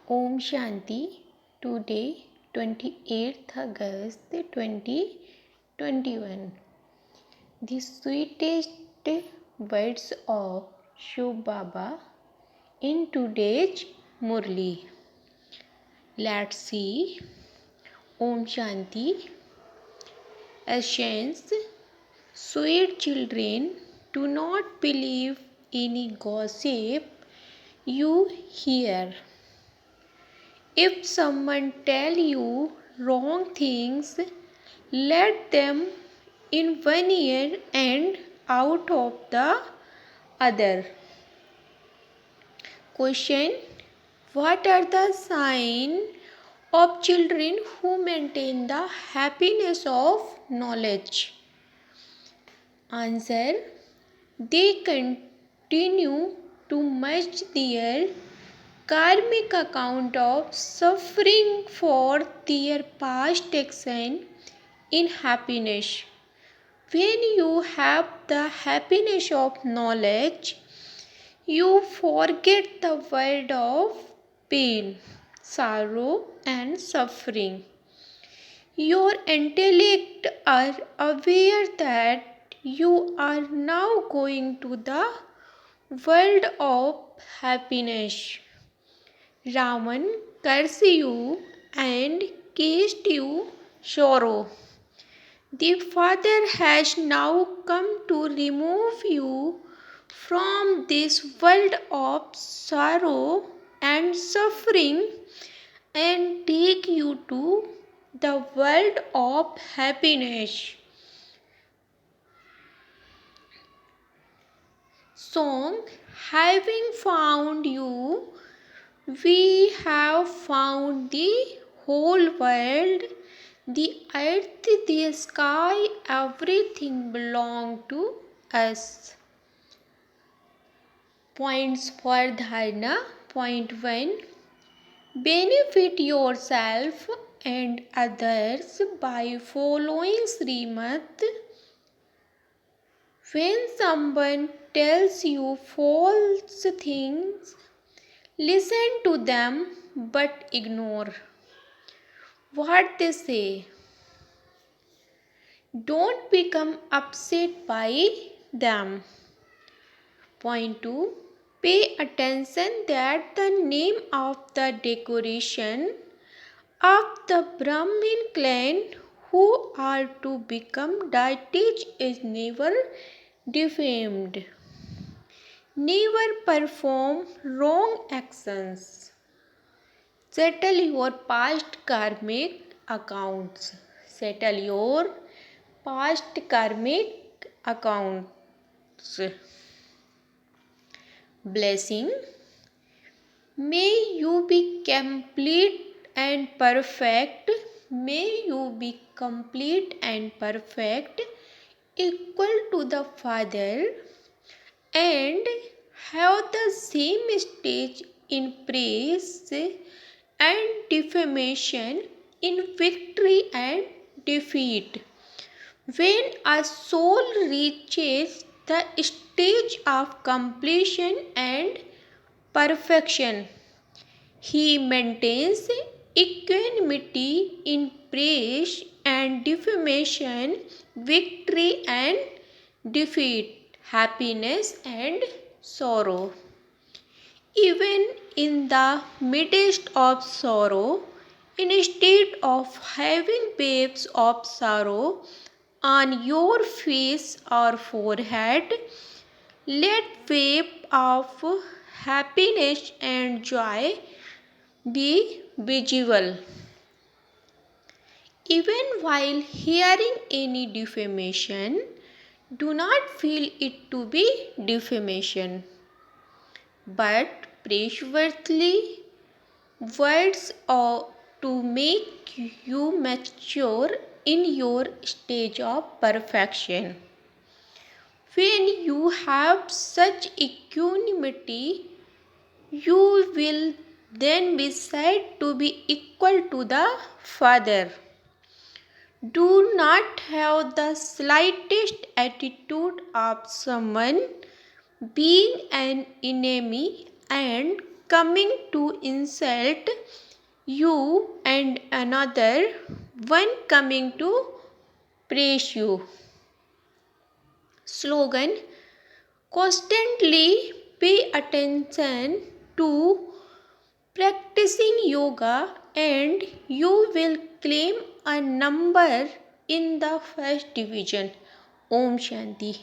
Om Shanti. Today, 28th August 2021. The sweetest words of Shiv Baba in today's Murli. Let's see. Om Shanti. Essence. Sweet children, do not believe any gossip you hear. If someone tell you wrong things, let them in one ear and out of the other. Question: what are the signs of children who maintain the happiness of knowledge? Answer: they continue to merge their karmic account of suffering for their past action in happiness. When you have the happiness of knowledge, you forget the world of pain, sorrow, and suffering. Your intellect are aware that you are now going to the world of happiness. Ravan cursed you and cast you sorrow. The Father has now come to remove you from this world of sorrow and suffering and take you to the world of happiness. Song: having found you, we have found the whole world, the earth, the sky, everything belongs to us. Points for dharana. Point 1. Benefit yourself and others by following Srimad. When someone tells you false things, listen to them but ignore what they say. Don't become upset by them. Point 2. Pay attention that the name of the decoration of the Brahmin clan who are to become deities is never defamed. Never perform wrong actions. Settle your past karmic accounts. Settle your past karmic accounts. Blessing. May you be complete and perfect. May you be complete and perfect, equal to the Father, and have the same stage in praise and defamation, in victory and defeat. When a soul reaches the stage of completion and perfection, he maintains equanimity in praise and defamation, victory and defeat, happiness and sorrow. Even in the midst of sorrow, instead of having waves of sorrow on your face or forehead, let wave of happiness and joy be visible. Even while hearing any defamation, do not feel it to be defamation, but praiseworthy words to make you mature in your stage of perfection. When you have such equanimity, you will then be said to be equal to the Father. Do not have the slightest attitude of someone being an enemy and coming to insult you and another one coming to praise you. Slogan: constantly pay attention to practicing yoga and you will claim a number in the first division. Om Shanti.